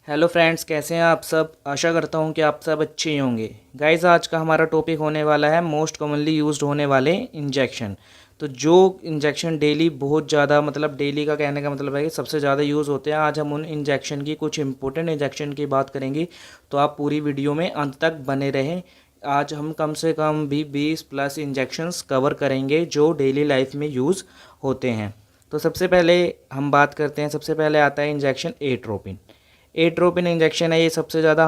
Hello friends, कैसे हैं आप सब। आशा करता हूं कि आप सब अच्छे ही होंगे। गाइस, आज का हमारा टॉपिक होने वाला है मोस्ट कॉमनली यूज्ड होने वाले इंजेक्शन। तो जो इंजेक्शन डेली बहुत ज़्यादा, मतलब डेली का कहने का मतलब है कि सबसे ज़्यादा यूज़ होते हैं, आज हम उन इंजेक्शन की, कुछ इंपॉर्टेंट इंजेक्शन की बात करेंगे। तो आप पूरी वीडियो में अंत तक बने रहें। आज हम कम से कम भी 20+ इंजेक्शंस कवर करेंगे जो डेली लाइफ में यूज़ होते हैं। तो सबसे पहले हम बात करते हैं, सबसे पहले आता है इंजेक्शन एट्रोपिन। एट्रोपिन इंजेक्शन है, ये सबसे ज़्यादा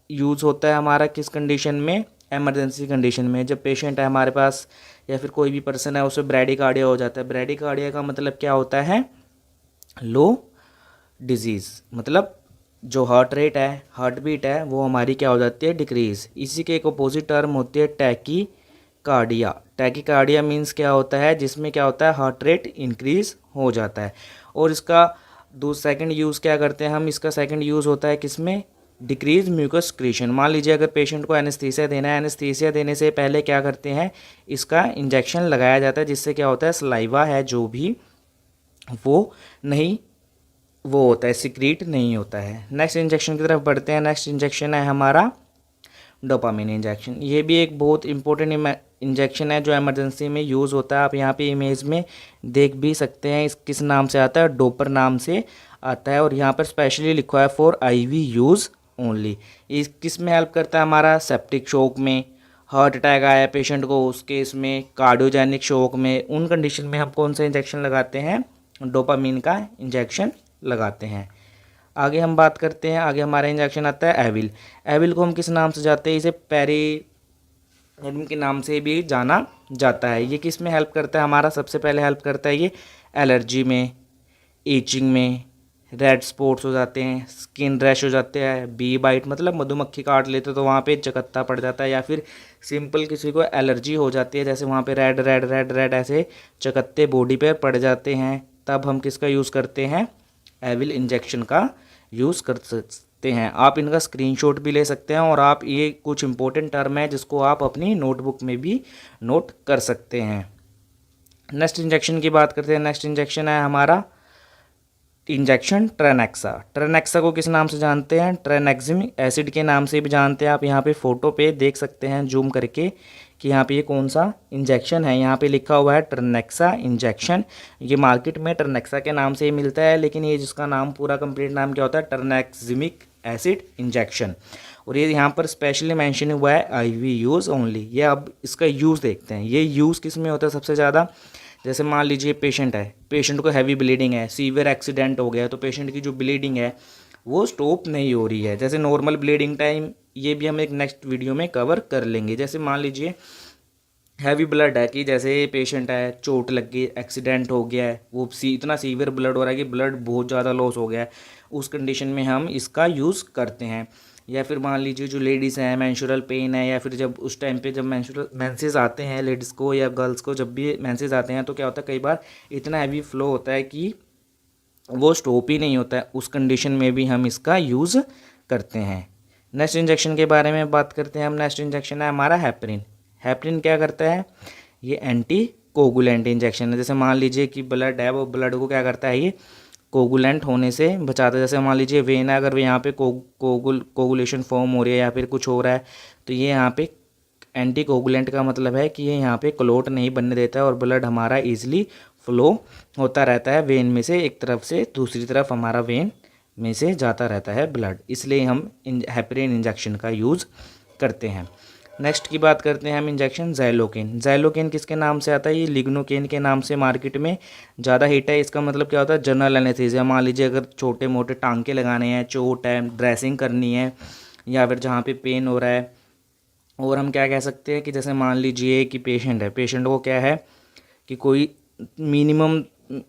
यूज़ होता है हमारा किस कंडीशन में, एमरजेंसी कंडीशन में। जब पेशेंट है हमारे पास या फिर कोई भी पर्सन है, उसे ब्रैडीकार्डिया हो जाता है। ब्रैडीकार्डिया का मतलब क्या होता है, लो डिजीज़, मतलब जो हार्ट रेट है, हार्ट बीट है, वो हमारी क्या हो जाती है, डिक्रीज़। इसी के एक अपोजिट टर्म होती है tachycardia. Tachycardia means क्या होता है, जिसमें क्या होता है, हार्ट रेट इंक्रीज हो जाता है। और इसका सेकंड यूज़ क्या करते हैं हम, इसका सेकंड यूज़ होता है किसमें, डिक्रीज म्यूकस क्रीशन। मान लीजिए अगर पेशेंट को एनेस्थीसिया देना है, एनेस्थीसिया देने से पहले क्या करते हैं, इसका इंजेक्शन लगाया जाता है, जिससे क्या होता है, सलाइवा है जो भी, वो नहीं, वो होता है, सिक्रीट नहीं होता है। नेक्स्ट इंजेक्शन की तरफ बढ़ते हैं। नेक्स्ट इंजेक्शन है हमारा डोपामिन इंजेक्शन। ये भी एक बहुत इंपॉर्टेंट इंजेक्शन है जो इमरजेंसी में यूज़ होता है। आप यहाँ पे इमेज में देख भी सकते हैं, इस किस नाम से आता है, डोपर नाम से आता है। और यहाँ पर स्पेशली लिखा है फॉर आईवी यूज़ ओनली। इस किस में हेल्प करता है, हमारा सेप्टिक शॉक में, हार्ट अटैक आया पेशेंट को उस केस में, कार्डियोजेनिक शॉक में, उन कंडीशन में हम कौन सा इंजेक्शन लगाते हैं, डोपामिन का इंजेक्शन लगाते हैं। आगे हम बात करते हैं, आगे हमारा इंजेक्शन आता है एविल। एविल को हम किस नाम से जाते हैं, इसे पेरिनिम के नाम से भी जाना जाता है। ये किस में हेल्प करता है, हमारा सबसे पहले हेल्प करता है ये एलर्जी में, ईचिंग में, रेड स्पॉट्स हो जाते हैं, स्किन रैश हो जाते हैं, बी बाइट मतलब मधुमक्खी काट लेते तो वहाँ पे चकत्ता पड़ जाता है, या फिर सिंपल किसी को एलर्जी हो जाती है, जैसे वहाँ पे रेड रेड रेड रेड ऐसे चकत्ते बॉडी पे पड़ जाते हैं, तब हम किसका यूज़ करते हैं, एविल इंजेक्शन का यूज़ कर सकते हैं। आप इनका स्क्रीनशॉट भी ले सकते हैं, और आप ये कुछ इंपॉर्टेंट टर्म है जिसको आप अपनी नोटबुक में भी नोट कर सकते हैं। नेक्स्ट इंजेक्शन की बात करते हैं। नेक्स्ट इंजेक्शन है हमारा इंजेक्शन ट्रेनेक्सा। ट्रेनेक्सा को किस नाम से जानते हैं, ट्रेनेक्सिमिक एसिड के नाम से भी जानते हैं। आप यहाँ पे फोटो पे देख सकते हैं जूम करके कि यहाँ पे ये कौन सा इंजेक्शन है। यहाँ पे लिखा हुआ है ट्रेनेक्सा इंजेक्शन। ये मार्केट में ट्रेनेक्सा के नाम से ही मिलता है, लेकिन ये जिसका नाम, पूरा कंप्लीट नाम क्या होता है, ट्रेनेक्सिमिक एसिड इंजेक्शन। और ये यहाँ पर स्पेशली मेंशन हुआ है आईवी यूज़ ओनली। ये अब इसका यूज़ देखते हैं, ये यूज़ किस में होता है सबसे ज़्यादा। जैसे मान लीजिए पेशेंट है, पेशेंट को हैवी ब्लीडिंग है, सीवियर एक्सीडेंट हो गया, तो पेशेंट की जो ब्लीडिंग है वो स्टॉप नहीं हो रही है। जैसे नॉर्मल ब्लीडिंग टाइम, ये भी हम एक नेक्स्ट वीडियो में कवर कर लेंगे। जैसे मान लीजिए हैवी ब्लड है, कि जैसे पेशेंट है, चोट लग गई, एक्सीडेंट हो गया है, वो इतना सीवियर ब्लड हो रहा है कि ब्लड बहुत ज़्यादा लॉस हो गया है, उस कंडीशन में हम इसका यूज़ करते हैं। या फिर मान लीजिए जो लेडीज़ हैं, मेंस्ट्रुअल पेन है, या फिर जब उस टाइम पे जब मेंसेस आते हैं लेडीज़ को या गर्ल्स को, जब भी मेंसेस आते हैं तो क्या होता है, कई बार इतना हैवी फ्लो होता है कि वो स्टॉप ही नहीं होता है। उस कंडीशन में भी हम इसका यूज़ करते हैं। नेक्स्ट इंजेक्शन के बारे में बात करते हैं हम। नेक्स्ट इंजेक्शन है हमारा हेपरिन। हेपरिन क्या करता है, ये एंटी कोगुलेंट इंजेक्शन है। जैसे मान लीजिए कि ब्लड है, वो ब्लड को क्या करता है, ये कोगुलेंट होने से बचाता है। जैसे मान लीजिए वेन है, अगर यहाँ पे कोगुलेशन फॉर्म हो रही है या फिर कुछ हो रहा है, तो ये यहाँ पे एंटी कोगुलेंट का मतलब है कि ये यहाँ पे क्लॉट नहीं बनने देता है, और ब्लड हमारा ईजिली फ्लो होता रहता है वेन में से एक तरफ से दूसरी तरफ, हमारा वेन में से जाता रहता है ब्लड। इसलिए हम हेपरिन इंजेक्शन का यूज़ करते हैं। नेक्स्ट की बात करते हैं हम इंजेक्शन ज़ैलोकेन। ज़ैलोकेन किसके नाम से आता है, ये लिग्नोकेन के नाम से मार्केट में ज़्यादा हिट है। इसका मतलब क्या होता है, जनरल एनेस्थीसिया। मान लीजिए अगर छोटे मोटे टांके लगाने हैं, चोट है, ड्रेसिंग करनी है, या फिर जहाँ पे पेन हो रहा है। और हम क्या कह सकते हैं कि जैसे मान लीजिए कि पेशेंट है, पेशेंट को क्या है कि कोई मिनिमम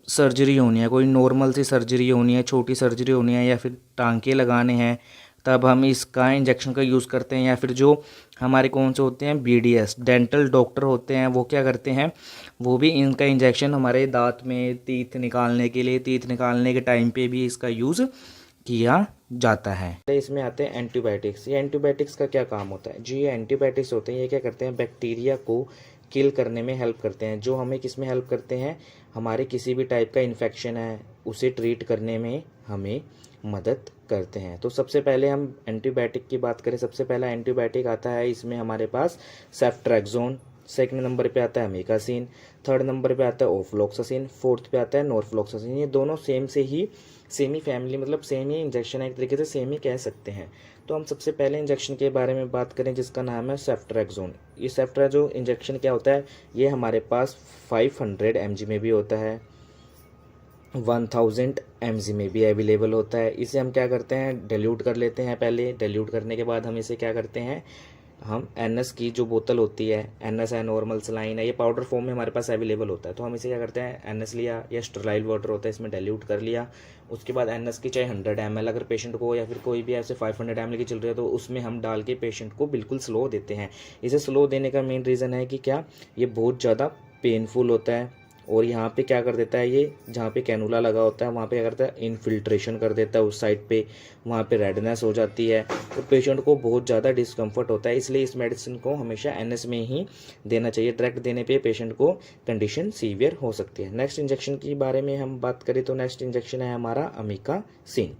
सर्जरी होनी है, कोई नॉर्मल सी सर्जरी होनी है, छोटी सर्जरी होनी है, या फिर टांके लगाने हैं, तब हम इसका इंजेक्शन का यूज़ करते हैं। या फिर जो हमारे कौन से होते हैं, बीडीएस डेंटल डॉक्टर होते हैं, वो क्या करते हैं, वो भी इनका इंजेक्शन हमारे दांत में टीथ निकालने के लिए, टीथ निकालने के टाइम पे भी इसका यूज़ किया जाता है। इसमें आते हैं एंटीबायोटिक्स। ये एंटीबायोटिक्स का क्या काम होता है जी, ये एंटीबायोटिक्स होते हैं, ये क्या करते हैं, बैक्टीरिया को किल करने में हेल्प करते हैं। जो हमें किस में हेल्प करते हैं, हमारे किसी भी टाइप का इन्फेक्शन है उसे ट्रीट करने में हमें मदद करते हैं। तो सबसे पहले हम एंटीबायोटिक की बात करें, सबसे पहला एंटीबायोटिक आता है इसमें हमारे पास सेफ्ट्रैक्सोन, सेकंड नंबर पे आता है अमीकासिन, थर्ड नंबर पे आता है ओफ्लॉक्सासिन, फोर्थ पे आता है नॉरफ्लॉक्सासिन। ये दोनों सेम ही फैमिली, मतलब सेम ही इंजेक्शन है, एक तरीके से सेम ही कह सकते हैं। तो हम सबसे पहले इंजेक्शन के बारे में बात करें जिसका नाम है सेफ्ट्रैक्सोन। ये सेफ्ट्रैक्सोन इंजेक्शन क्या होता है, ये हमारे पास 500 mg में भी होता है, 1000 mg में भी अवेलेबल होता है। इसे हम क्या करते हैं, डाइल्यूट कर लेते हैं। पहले डाइल्यूट करने के बाद हम इसे क्या करते हैं, हम NS की जो बोतल होती है, NS है, नॉर्मल सलाइन है, ये पाउडर फॉर्म में हमारे पास अवेलेबल होता है। तो हम इसे क्या करते हैं, NS लिया या स्टरलाइल वाटर होता है, इसमें डाइल्यूट कर लिया। उसके बाद NS की चाहे 100 ml अगर पेशेंट को, या फिर कोई भी ऐसे 500 ml की चल रही है, तो उसमें हम डाल के पेशेंट को बिल्कुल स्लो देते हैं। इसे स्लो देने का मेन रीज़न है कि क्या, ये बहुत ज़्यादा पेनफुल होता है, और यहाँ पे क्या कर देता है, ये जहाँ पे कैनुला लगा होता है वहाँ पे क्या करता है, इन्फिल्ट्रेशन कर देता है उस साइड पे, वहाँ पे रेडनेस हो जाती है, तो पेशेंट को बहुत ज़्यादा डिस्कम्फर्ट होता है। इसलिए इस मेडिसिन को हमेशा NS में ही देना चाहिए। डायरेक्ट देने पे पेशेंट को कंडीशन सीवियर हो सकती है। नेक्स्ट इंजेक्शन की बारे में हम बात करें तो नेक्स्ट इंजेक्शन है हमारा अमीकासिन।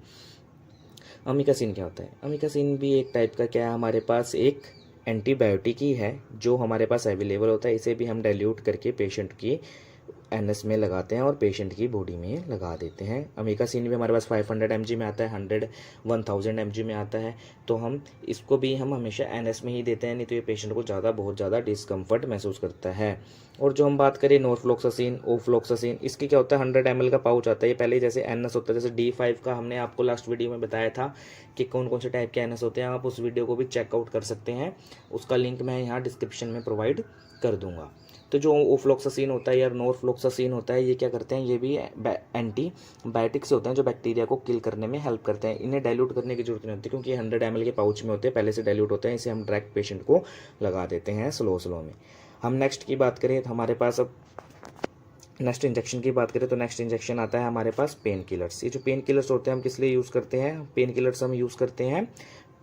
अमीकासिन क्या होता है, अमीकासिन भी एक टाइप का क्या है, हमारे पास एक एंटीबायोटिक ही है जो हमारे पास अवेलेबल होता है। इसे भी हम डाइल्यूट करके पेशेंट की NS में लगाते हैं और पेशेंट की बॉडी में लगा देते हैं। अमीकासिन भी हमारे पास 500 mg में आता है, 1000 mg में आता है। तो हम इसको भी हम हमेशा NS में ही देते हैं, नहीं तो ये पेशेंट को बहुत ज़्यादा डिस्कम्फर्ट महसूस करता है। और जो हम बात करें नॉरफ्लॉक्सासिन, ओफ्लॉक्सासिन, इसकी क्या होता है, 100 ml का पाउच आता है। ये पहले जैसे NS होता है, जैसे D5 का हमने आपको लास्ट वीडियो में बताया था कि कौन कौन से टाइप के NS होते हैं, आप उस वीडियो को भी चेकआउट कर सकते हैं। उसका लिंक मैं यहाँ डिस्क्रिप्शन में प्रोवाइड कर दूँगा। तो जो ओफ्लॉक्सासिन होता है या नॉरफ्लॉक्सासिन होता है, ये क्या करते हैं, ये भी एंटीबायोटिक्स होते हैं जो बैक्टीरिया को किल करने में हेल्प करते हैं। इन्हें डाइल्यूट करने की जरूरत नहीं होती क्योंकि ये 100 ml के पाउच में होते हैं, पहले से डाइल्यूट होते हैं। इसे हम डायरेक्ट पेशेंट को लगा देते हैं स्लो में। हम नेक्स्ट की बात करें तो हमारे पास अब नेक्स्ट इंजेक्शन की बात करें तो नेक्स्ट इंजेक्शन आता है हमारे पास पेन किलर्स। ये जो पेन किलर्स होते हैं हम किस लिए यूज़ करते हैं, पेन किलर्स हम यूज़ करते हैं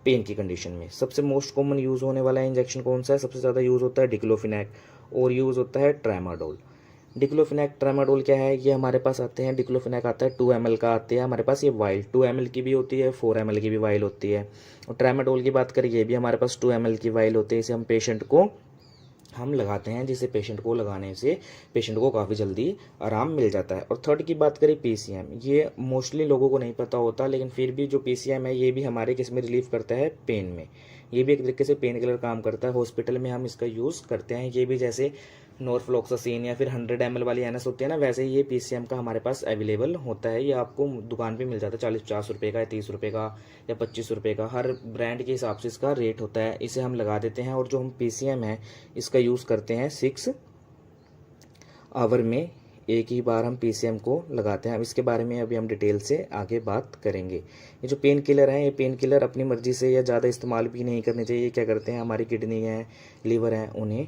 पेन की कंडीशन में। सबसे मोस्ट कॉमन यूज़ होने वाला इंजेक्शन कौन सा है, सबसे ज़्यादा यूज़ होता है डिक्लोफिनैक और यूज़ होता है ट्रामाडोल। डिक्लोफिनैक ट्रामाडोल क्या है, ये हमारे पास आते हैं, डिक्लोफिनैक आता है 2 ml का आते हैं हमारे पास, ये वाइल 2 ml की भी होती है, 4 ml की भी वाइल होती है। और ट्रामाडोल की बात करें, ये भी हमारे पास 2 ml की वाइल होती है। इसे हम पेशेंट को हम लगाते हैं, जिससे पेशेंट को लगाने से पेशेंट को काफ़ी जल्दी आराम मिल जाता है। और थर्ड की बात करें PCM, ये मोस्टली लोगों को नहीं पता होता, लेकिन फिर भी जो PCM है ये भी हमारे किस में रिलीफ करता है, पेन में। ये भी एक तरीके से पेन किलर काम करता है, हॉस्पिटल में हम इसका यूज़ करते हैं। ये भी जैसे नॉरफ्लॉक्सासिन या फिर 100 ml वाली NS होती है ना, वैसे ही ये PCM का हमारे पास अवेलेबल होता है। ये आपको दुकान पे मिल जाता है 40-50 रुपये का, या 30 रुपये का, या 25 रुपये का, हर ब्रांड के हिसाब से इसका रेट होता है। इसे हम लगा देते हैं और जो हम PCM है इसका यूज़ करते हैं 6 आवर में एक ही बार हम PCM को लगाते हैं। अब इसके बारे में अभी हम डिटेल से आगे बात करेंगे। ये जो पेन किलर हैं, ये पेन किलर अपनी मर्जी से या ज़्यादा इस्तेमाल भी नहीं करने चाहिए। क्या करते हैं, हमारी किडनी है, लीवर है, उन्हें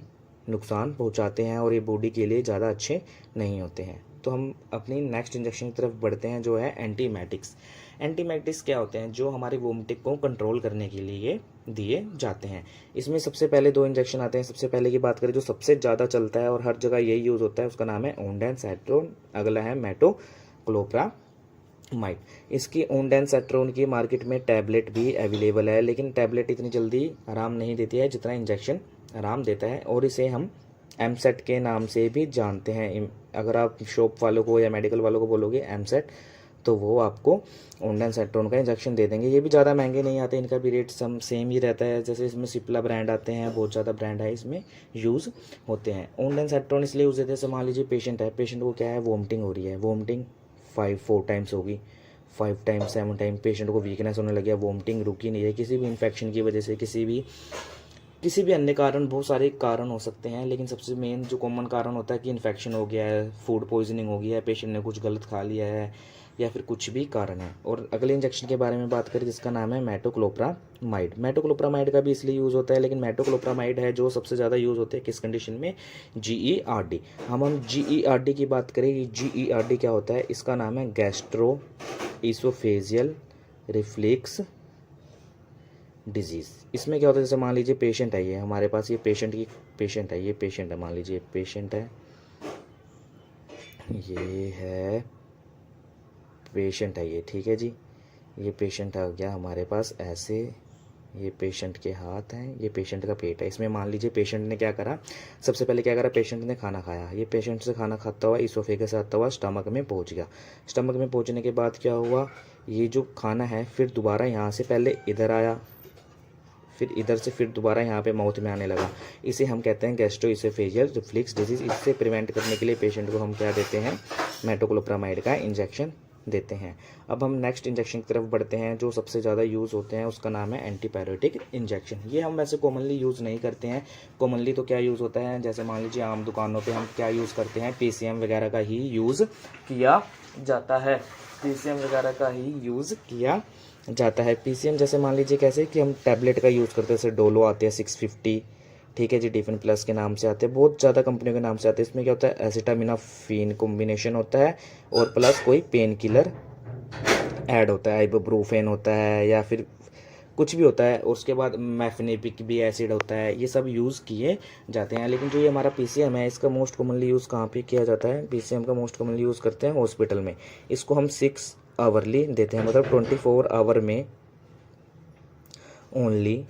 नुकसान पहुंचाते हैं और ये बॉडी के लिए ज़्यादा अच्छे नहीं होते हैं। तो हम अपनी नेक्स्ट इंजेक्शन की तरफ बढ़ते हैं जो है एंटीमेटिक्स। एंटीमेटिक्स क्या होते हैं, जो हमारी वोमिटिंग को कंट्रोल करने के लिए दिए जाते हैं। इसमें सबसे पहले 2 इंजेक्शन आते हैं। सबसे पहले की बात करें जो सबसे ज़्यादा चलता है और हर जगह यही यूज़ होता है, उसका नाम है ओंडेनसेट्रोन, अगला है मेटोक्लोप्रामाइड। इसकी ओंडेनसेट्रोन की मार्केट में टैबलेट भी अवेलेबल है, लेकिन टैबलेट इतनी जल्दी आराम नहीं देती है जितना इंजेक्शन आराम देता है, और इसे हम एमसेट के नाम से भी जानते हैं। अगर आप शॉप वालों को या मेडिकल वालों को बोलोगे एमसेट, तो वो आपको ओंडेनसेट्रोन का इंजेक्शन दे देंगे। ये भी ज़्यादा महंगे नहीं आते, इनका भी रेट सेम ही रहता है। जैसे इसमें सिप्ला ब्रांड आते हैं, बहुत ज़्यादा ब्रांड है, इसमें यूज़ होते हैं। ओंडेनसेट्रोन इसलिए यूज़ होते हैं, जैसे मान लीजिए पेशेंट है, पेशेंट को क्या है, वोमिटिंग हो रही है, वोमिटिंग 4 टाइम्स होगी, 5 टाइम्स 7 टाइम पेशेंट को वीकनेस होने लगी है, वोमिटिंग रुकी नहीं है, किसी भी इन्फेक्शन की वजह से, किसी भी अन्य कारण, बहुत सारे कारण हो सकते हैं, लेकिन सबसे मेन जो कॉमन कारण होता है कि इन्फेक्शन हो गया है, फूड पॉइजनिंग हो गया है, पेशेंट ने कुछ गलत खा लिया है, या फिर कुछ भी कारण है। और अगले इंजेक्शन के बारे में बात करें जिसका नाम है मेटोक्लोप्रामाइड। मेटोक्लोप्रामाइड का भी इसलिए यूज़ होता है, लेकिन मेटोक्लोप्रामाइड है जो सबसे ज़्यादा यूज़ होते हैं किस कंडीशन में, GERD। हम GERD की बात करें, GERD क्या होता है, इसका नाम है गैस्ट्रो ईसोफेजियल रिफ्लेक्स डिजीज़। इसमें क्या होता है, जैसे मान लीजिए पेशेंट है, ये हमारे पास, ये पेशेंट है, ये पेशेंट है, मान लीजिए पेशेंट है, ये है पेशेंट है ये, ठीक है जी, ये पेशेंट आ गया हमारे पास ऐसे, ये पेशेंट के हाथ हैं, ये पेशेंट का पेट है। इसमें मान लीजिए पेशेंट ने क्या करा, सबसे पहले क्या करा, पेशेंट ने खाना खाया। ये पेशेंट से खाना खाता हुआ इसोफेगस से आता हुआ स्टमक में पहुंच गया। स्टमक में पहुंचने के बाद क्या हुआ, ये जो खाना है फिर दोबारा यहाँ से पहले इधर आया, फिर इधर से फिर दोबारा यहाँ पे माउथ में आने लगा। इसे हम कहते हैं गैस्ट्रोइसोफेजियल रिफ्लक्स डिजीज। इससे प्रिवेंट करने के लिए पेशेंट को हम क्या देते हैं, मेटोक्लोप्रामाइड का इंजेक्शन देते हैं। अब हम नेक्स्ट इंजेक्शन की तरफ बढ़ते हैं, जो सबसे ज़्यादा यूज़ होते हैं उसका नाम है एंटीपायरेटिक इंजेक्शन। ये हम वैसे कॉमनली यूज़ नहीं करते हैं। कॉमनली तो क्या यूज़ होता है, जैसे मान लीजिए आम दुकानों पे हम क्या यूज़ करते हैं, पीसीएम वगैरह का ही यूज़ किया जाता है। पीसीएम वगैरह का ही यूज़ किया जाता है। पीसीएम जैसे मान लीजिए कैसे कि हम टैबलेट का यूज़ करते हैं, जैसे डोलो आते हैं 650, ठीक है जी, डिफेन प्लस के नाम से आते हैं, बहुत ज़्यादा कंपनियों के नाम से आते हैं। इसमें क्या होता है, एसिटामिनोफेन कॉम्बिनेशन होता है और प्लस कोई पेन किलर ऐड होता है, आइबुप्रोफेन होता है या फिर कुछ भी होता है, और उसके बाद मैफेनेपिक भी एसिड होता है। ये सब यूज़ किए जाते हैं। लेकिन जो ये हमारा पीसीएम है, इसका मोस्ट कॉमनली यूज़ कहाँ पे किया जाता है, पीसीएम का मोस्ट कॉमनली यूज़ करते हैं हॉस्पिटल में। इसको हम 6 आवरली देते हैं, मतलब 24 आवर में ओनली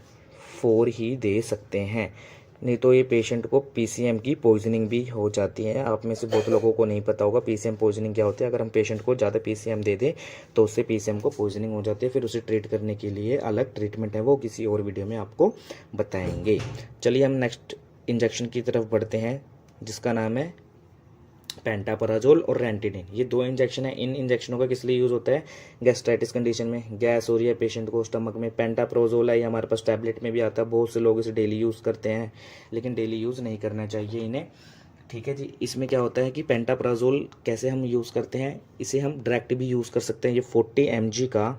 4 ही दे सकते हैं, नहीं तो ये पेशेंट को पीसीएम की पॉइजनिंग भी हो जाती है। आप में से बहुत लोगों को नहीं पता होगा पीसीएम पॉइजनिंग क्या होती है। अगर हम पेशेंट को ज़्यादा पीसीएम दे दें तो उससे पीसीएम को पॉइजनिंग हो जाती है। फिर उसे ट्रीट करने के लिए अलग ट्रीटमेंट है, वो किसी और वीडियो में आपको बताएंगे। चलिए हम नेक्स्ट इंजेक्शन की तरफ बढ़ते हैं, जिसका नाम है पेंटापराजोल और रेंटिडिन। ये 2 इंजेक्शन है। इन इंजेक्शनों का किस लिए यूज़ होता है, गैस्ट्राइटिस कंडीशन में, गैस हो रही है पेशेंट को स्टमक में। पेंटाप्रोजोल है, ये हमारे पास टैबलेट में भी आता है। बहुत से लोग इसे डेली यूज़ करते हैं, लेकिन डेली यूज़ नहीं करना चाहिए इन्हें, ठीक है जी। इसमें क्या होता है कि पेंटाप्राजोल कैसे हम यूज़ करते हैं, इसे हम डायरेक्ट भी यूज़ कर सकते हैं। ये 40 mg का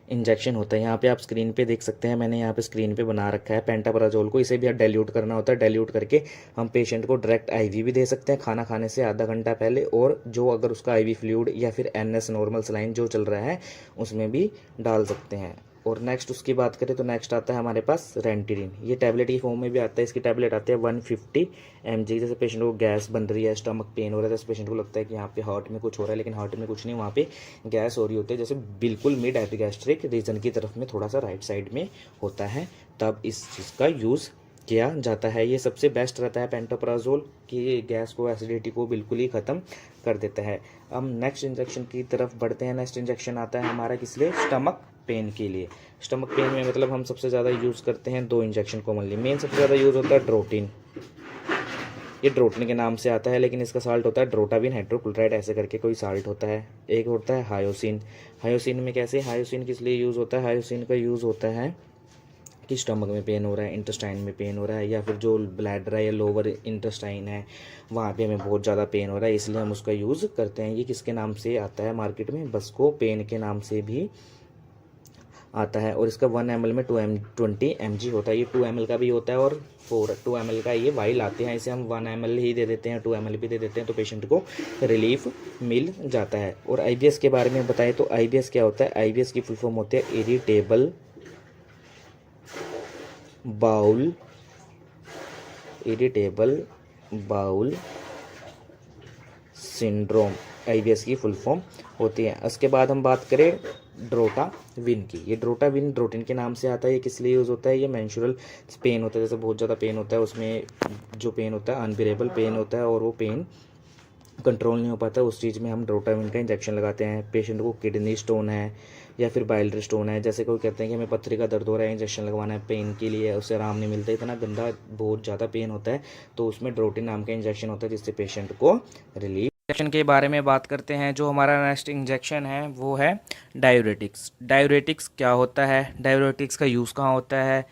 इंजेक्शन होता है। यहाँ पे आप स्क्रीन पे देख सकते हैं, मैंने यहाँ पे स्क्रीन पे बना रखा है पेंटापराजोल को। इसे भी आप डाइल्यूट करना होता है। डाइल्यूट करके हम पेशेंट को डायरेक्ट आईवी भी दे सकते हैं खाना खाने से आधा घंटा पहले, और जो अगर उसका आईवी फ्लूइड या फिर एनएस नॉर्मल सलाइन जो चल रहा है उसमें भी डाल सकते हैं। और नेक्स्ट उसकी बात करें तो नेक्स्ट आता है हमारे पास रेंटिडिन। ये टैबलेट की फॉर्म में भी आता है। इसकी टैबलेट आते हैं 150 mg। जैसे पेशेंट को गैस बन रही है, स्टमक पेन हो रहा है, जैसे पेशेंट को लगता है कि यहाँ पे हार्ट में कुछ हो रहा है, लेकिन हार्ट में कुछ नहीं, वहाँ पे गैस हो रही होती है, जैसे बिल्कुल मिड एपिगैस्ट्रिक रीजन की तरफ में थोड़ा सा राइट साइड में होता है, तब इस चीज़ का यूज़ किया जाता है। ये सबसे बेस्ट रहता है पेंटोप्राजोल कि गैस को, एसिडिटी को बिल्कुल ही ख़त्म कर देता है। हम नेक्स्ट इंजेक्शन की तरफ बढ़ते हैं। नेक्स्ट इंजेक्शन आता है हमारा किस लिए, स्टमक पेन के लिए। स्टमक पेन में मतलब हम सबसे ज़्यादा यूज़ करते हैं 2 इंजेक्शन कॉमनली। मेन सबसे ज़्यादा यूज़ होता है ड्रोटिन। ये ड्रोटिन के नाम से आता है, लेकिन इसका साल्ट होता है ड्रोटाविन हाइड्रोक्लोराइड ऐसे करके कोई साल्ट होता है। एक होता है हायोसिन। हायोसिन में कैसे, हायोसिन किस लिए यूज़ होता है, हायोसिन का यूज़ होता है कि स्टमक में पेन हो रहा है, इंटेस्टाइन में पेन हो रहा है, या फिर जो ब्लैडर है या लोअर इंटेस्टाइन है वहाँ पे हमें बहुत ज़्यादा पेन हो रहा है, इसलिए हम उसका यूज़ करते हैं। ये किसके नाम से आता है मार्केट में, बस्को पेन के नाम से भी आता है। और इसका 1 ml में 20 mg होता है। ये 2 ml का भी होता है और 2 ml का ये वाइल आते हैं। इसे हम 1 ml ही दे देते हैं, 2 ml भी दे देते हैं, तो पेशेंट को रिलीफ मिल जाता है। और आईबीएस के बारे में बताएं तो आईबीएस क्या होता है, आईबीएस की फुल फॉर्म होती है irritable bowel, irritable bowel syndrome IBS की फुल फॉर्म होती है। उसके बाद हम बात करें ड्रोटाविन की। ये ड्रोटाविन ड्रोटिन के नाम से आता है। ये किस लिए यूज़ होता है, ये मेंस्ट्रुअल पेन होता है, जैसे बहुत ज़्यादा पेन होता है, उसमें जो पेन होता है अनबियरेबल पेन होता है और वो पेन कंट्रोल नहीं हो पाता, उस चीज़ में हम ड्रोटाविन का इंजेक्शन लगाते हैं। पेशेंट को किडनी स्टोन है या फिर बाइलरी स्टोन है, जैसे कोई कहते हैं कि हमें पथरी का दर्द हो रहा है, इंजेक्शन लगवाना है पेन के लिए, उससे आराम नहीं मिलता, इतना गंदा बहुत ज़्यादा पेन होता है, तो उसमें ड्रोटिन नाम का इंजेक्शन होता है जिससे पेशेंट को रिलीफ। इंजेक्शन के बारे में बात करते हैं। जो हमारा नेक्स्ट इंजेक्शन है वो है डायूरेटिक्स। डायूरेटिक्स क्या होता है, डायूरेटिक्स का यूज़ कहाँ होता है,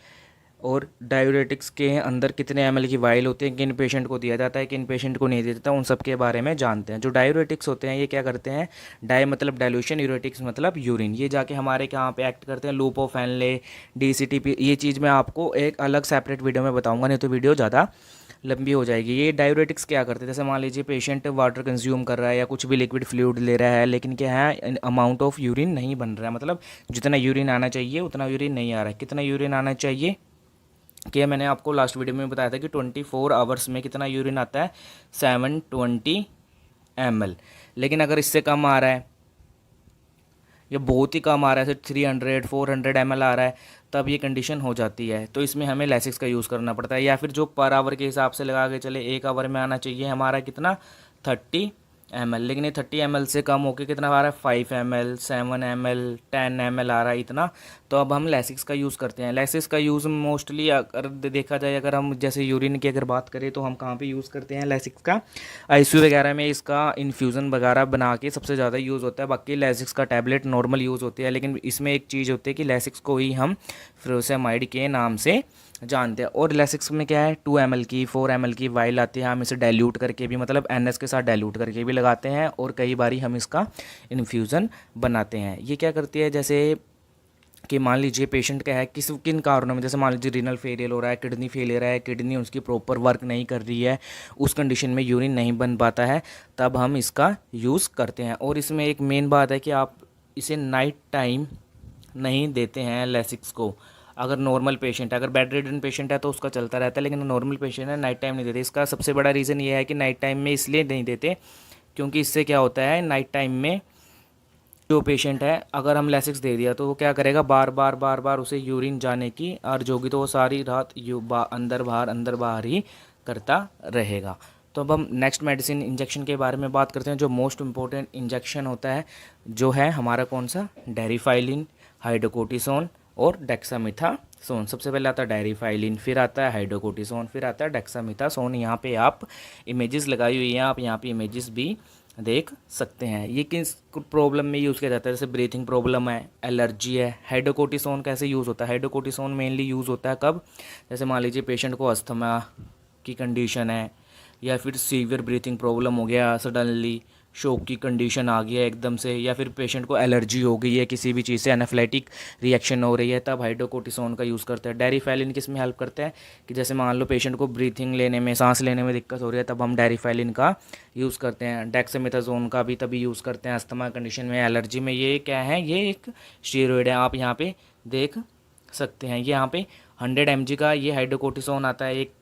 और डायूरेटिक्स के अंदर कितने ml की वाइल होती है, किन पेशेंट को दिया जाता है, किन पेशेंट को नहीं दिया जाता, उन सब के बारे में जानते हैं। जो डायूरेटिक्स होते हैं ये क्या करते हैं, डाई मतलब डाइल्यूशन, यूरेटिक्स मतलब यूरिन, ये जाके हमारे कहाँ पे एक्ट करते हैं, लूप ऑफ फैनले, डीसीटीपी। ये चीज़ मैं आपको एक अलग सेपरेट वीडियो में बताऊंगा, नहीं तो वीडियो ज़्यादा लंबी हो जाएगी। ये डायूरेटिक्स क्या करते हैं, जैसे मान लीजिए पेशेंट वाटर कंज्यूम कर रहा है या कुछ भी लिक्विड फ्लूइड ले रहा है, लेकिन क्या है अमाउंट ऑफ यूरिन नहीं बन रहा है, मतलब जितना यूरिन आना चाहिए उतना यूरिन नहीं आ रहा है। कितना यूरिन आना चाहिए, कि मैंने आपको लास्ट वीडियो में बताया था कि 24 आवर्स में कितना यूरिन आता है, 720 ml। लेकिन अगर इससे कम आ रहा है या बहुत ही कम आ रहा है, जैसे 300-400 ml आ रहा है, तब ये कंडीशन हो जाती है। तो इसमें हमें लैसिक्स का यूज़ करना पड़ता है। या फिर जो पर आवर के हिसाब से लगा के चले, 1 आवर में आना चाहिए हमारा कितना 30 ml, लेकिन ये 30 ml से कम होकर कितना आ रहा है 5 ml, 7 ml, 10 ml आ रहा है इतना। तो अब हम लैसिक्स का यूज़ करते हैं। लैसिक्स का यूज़ मोस्टली अगर देखा जाए, अगर हम जैसे यूरिन की अगर बात करें तो हम कहाँ पे यूज़ करते हैं लैसिक्स का, आईसीयू वगैरह में इसका इन्फ्यूज़न वगैरह बना के सबसे ज़्यादा यूज़ होता है। बाकी लैसिक्स का टैबलेट नॉर्मल यूज़ होती है, लेकिन इसमें एक चीज़ होती है कि लैसिक्स को ही हम फ्यूरोसेमाइड के नाम से जानते हैं। और लैसिक्स में क्या है, 2 ml की 4 ml की वाइल आती है, हम इसे डाइल्यूट करके भी, मतलब एनएस के साथ डाइल्यूट करके भी लगाते हैं, और कई बारी हम इसका इन्फ्यूज़न बनाते हैं। ये क्या करती है, जैसे कि मान लीजिए पेशेंट का है किन कारणों में, जैसे मान लीजिए रीनल फेलियर हो रहा है, किडनी फेलियर है, किडनी उसकी प्रॉपर वर्क नहीं कर रही है, उस कंडीशन में यूरिन नहीं बन पाता है, तब हम इसका यूज़ करते हैं। और इसमें एक मेन बात है कि आप इसे नाइट टाइम नहीं देते हैं लैसिक्स को। अगर नॉर्मल पेशेंट है, अगर बेड रिडन पेशेंट है तो उसका चलता रहता है, लेकिन नॉर्मल पेशेंट है नाइट टाइम नहीं देते। इसका सबसे बड़ा रीज़न ये है कि नाइट टाइम में इसलिए नहीं देते क्योंकि इससे क्या होता है, नाइट टाइम में जो पेशेंट है, अगर हम लैसिक्स दे दिया तो वो क्या करेगा, बार बार बार बार उसे यूरिन जाने की अर्ज होगी, तो वो सारी रात अंदर बाहर ही करता रहेगा। तो अब हम नेक्स्ट मेडिसिन इंजेक्शन के बारे में बात करते हैं। जो मोस्ट इम्पोर्टेंट इंजेक्शन होता है जो है हमारा कौन सा, डेरिफाइलिन, हाइड्रोकोर्टिसोन और डेक्सामेथासोन। सबसे पहले आता है डेरिफाइलिन, फिर आता है हाइड्रोकोर्टिसोन, फिर आता है डेक्सामेथासोन। यहाँ पे आप इमेजेस लगाई हुई हैं, आप यहाँ पे इमेजेस भी देख सकते हैं। ये किस प्रॉब्लम में यूज़ किया जाता है, जैसे ब्रीथिंग प्रॉब्लम है, एलर्जी है। हाइड्रोकोर्टिसोन कैसे यूज़ होता है, हाइड्रोकोर्टिसोन मेनली यूज़ होता है कब, जैसे मान लीजिए पेशेंट को अस्थमा की कंडीशन है, या फिर सीवियर ब्रीथिंग प्रॉब्लम हो गया, सडनली शोक की कंडीशन आ गया एकदम से, या फिर पेशेंट को एलर्जी हो गई है किसी भी चीज़ से, एनाफ्लेटिक रिएक्शन हो रही है, तब हाइड्रोकोर्टिसोन का यूज़ करते हैं। डेरिफाइलिन किस में हेल्प करता है कि जैसे मान लो पेशेंट को ब्रीथिंग लेने में, सांस लेने में दिक्कत हो रही है, तब हम डेरिफाइलिन का यूज़ करते हैं। डेक्सामेथासोन का भी तभी यूज़ करते हैं अस्थमा कंडीशन में, एलर्जी में। ये क्या है, ये एक स्टेरॉइड है, आप यहाँ पे देख सकते हैं। ये यहाँ पे 100 mg का ये हाइड्रोकोर्टिसोन आता है एक।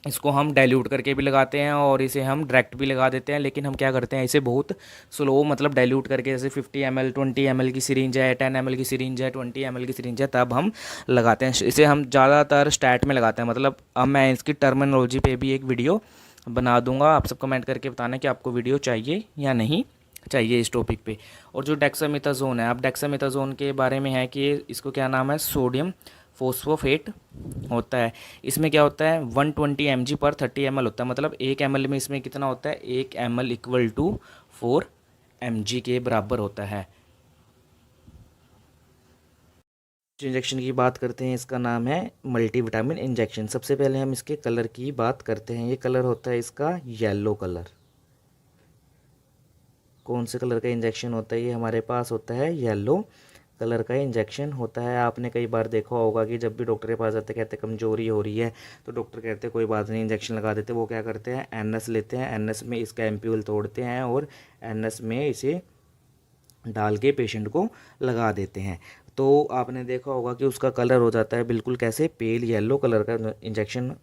इसको हम डाइल्यूट करके भी लगाते हैं और इसे हम डायरेक्ट भी लगा देते हैं, लेकिन हम क्या करते हैं इसे बहुत स्लो, मतलब डाइल्यूट करके, जैसे 50 ml 20 ml की सिरिंज है, 10 ml की सिरिंज है, 20 ml की सिरिंज है, तब हम लगाते हैं इसे। हम ज़्यादातर स्टैट में लगाते हैं, मतलब अब मैं इसकी टर्मिनोलॉजी पे भी एक वीडियो बना दूंगा, आप सब कमेंट करके बताना कि आपको वीडियो चाहिए या नहीं चाहिए इस टॉपिक पे। और जो डेक्सामेथासोन है, अब डेक्सामेथासोन के बारे में है कि इसको क्या नाम है, सोडियम फोस्फोफेट होता है। इसमें क्या होता है, 120 mg पर 30 ml होता है, मतलब 1 ml में इसमें कितना होता है, 1 ml इक्वल टू 4 mg के बराबर होता है। इंजेक्शन की बात करते हैं, इसका नाम है मल्टीविटामिन इंजेक्शन। सबसे पहले हम इसके कलर की बात करते हैं। ये कलर होता है इसका येलो कलर। कौन से कलर का इंजेक्शन होता है, ये हमारे पास होता है येलो कलर का इंजेक्शन होता है। आपने कई बार देखा होगा कि जब भी डॉक्टर के पास जाते कहते कमजोरी हो रही है, तो डॉक्टर कहते कोई बात नहीं इंजेक्शन लगा देते। वो क्या करते हैं, एनएस लेते हैं, एनएस में इसका एम्प्यूल तोड़ते हैं और एनएस में इसे डाल के पेशेंट को लगा देते हैं। तो आपने देखा होगा कि उसका कलर हो जाता है बिल्कुल कैसे, पेल येलो कलर का इंजेक्शन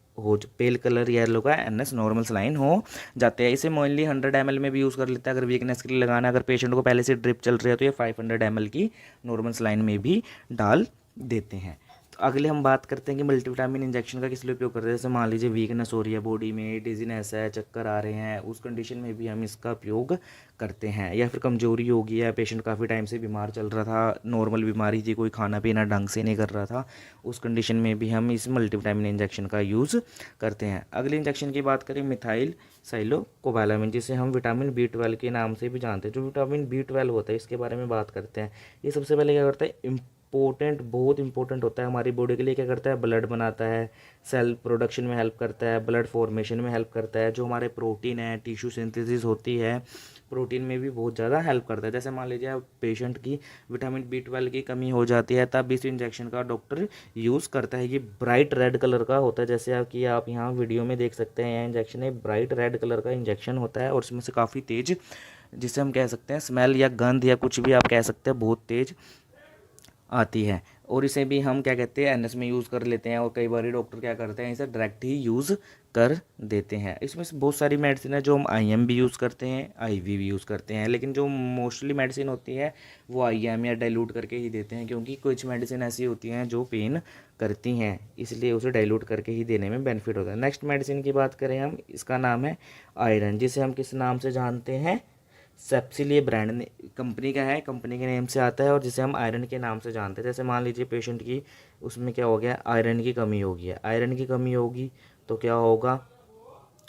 पेल कलर येलो का एनएस नॉर्मल सलाइन हो जाते हैं। इसे मोनली 100 ml में भी यूज़ कर लेता है अगर वीकनेस के लिए लगाना है। अगर पेशेंट को पहले से ड्रिप चल रही है तो ये 500 ml की नॉर्मल सलाइन में भी डाल देते हैं। तो अगले हम बात करते हैं कि मल्टीविटामिन इंजेक्शन का किस लिए उपयोग करते हैं। जैसे मान लीजिए वीकनेस हो रही है बॉडी में, डिजीनेस है, चक्कर आ रहे हैं, उस कंडीशन में भी हम इसका उपयोग करते हैं। या फिर कमजोरी हो गई है, पेशेंट काफ़ी टाइम से बीमार चल रहा था, नॉर्मल बीमारी थी, कोई खाना पीना ढंग से नहीं कर रहा था, उस कंडीशन में भी हम इस मल्टीविटामिन इंजेक्शन का यूज़ करते हैं। अगले इंजेक्शन की बात करें, मिथाइल साइलोकोबालामिन, जिसे हम विटामिन B12 के नाम से भी जानते हैं। जो विटामिन B12 होता है इसके बारे में बात करते हैं। ये सबसे पहले क्या करता है, बहुत इंपॉर्टेंट होता है हमारी बॉडी के लिए। क्या करता है, ब्लड बनाता है, सेल प्रोडक्शन में हेल्प करता है, ब्लड फॉर्मेशन में हेल्प करता है। जो हमारे प्रोटीन है, टिश्यू सिंथेसिस होती है, प्रोटीन में भी बहुत ज़्यादा हेल्प करता है। जैसे मान लीजिए पेशेंट की विटामिन B12 की कमी हो जाती है, तब इस इंजेक्शन का डॉक्टर यूज़ करता है। ये ब्राइट रेड कलर का होता है, जैसे आप यहाँ वीडियो में देख सकते हैं। यह इंजेक्शन एक ब्राइट रेड कलर का इंजेक्शन होता है और इसमें से काफ़ी तेज़, जिसे हम कह सकते हैं स्मेल या गंध या कुछ भी आप कह सकते हैं, बहुत तेज़ आती है। और इसे भी हम क्या कहते हैं एनएस में यूज़ कर लेते हैं, और कई बार डॉक्टर क्या करते हैं इसे डायरेक्ट ही यूज़ कर देते हैं। इसमें से बहुत सारी मेडिसिन है जो हम आईएम भी यूज़ करते हैं, आईवी भी यूज़ करते हैं, लेकिन जो मोस्टली मेडिसिन होती है वो आईएम या डाइल्यूट करके ही देते हैं, क्योंकि कुछ मेडिसिन ऐसी होती हैं जो पेन करती हैं, इसलिए उसे डाइल्यूट करके ही देने में बेनिफिट होता है। नेक्स्ट मेडिसिन की बात करें हम, इसका नाम है आयरन, जिसे हम किस नाम से जानते हैं, सेप्सिल, ये ब्रांड कंपनी का है, कंपनी के नेम से आता है, और जिसे हम आयरन के नाम से जानते हैं। जैसे मान लीजिए पेशेंट की उसमें क्या हो गया, आयरन की कमी हो गई है, आयरन की कमी होगी तो क्या होगा,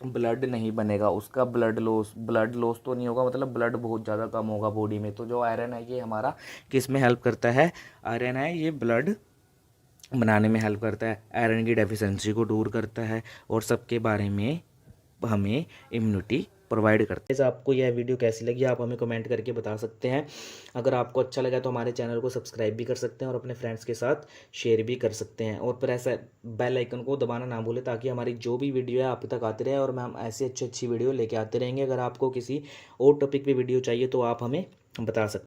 ब्लड नहीं बनेगा उसका, ब्लड लॉस तो नहीं होगा, मतलब ब्लड बहुत ज़्यादा कम होगा बॉडी में। तो जो आयरन है ये हमारा किस में हेल्प करता है, आयरन है ये ब्लड बनाने में हेल्प करता है, आयरन की डेफिशिएंसी को दूर करता है, और सबके बारे में हमें इम्यूनिटी प्रोवाइड करते हैं। आपको यह वीडियो कैसी लगी आप हमें कमेंट करके बता सकते हैं। अगर आपको अच्छा लगा तो हमारे चैनल को सब्सक्राइब भी कर सकते हैं और अपने फ्रेंड्स के साथ शेयर भी कर सकते हैं, और फिर ऐसा बेल आइकन को दबाना ना भूलें, ताकि हमारी जो भी वीडियो है आप तक आती रहे, और हम ऐसी अच्छी अच्छी वीडियो लेके आते रहेंगे। अगर आपको किसी और टॉपिक पे वीडियो चाहिए तो आप हमें बता सकते हैं।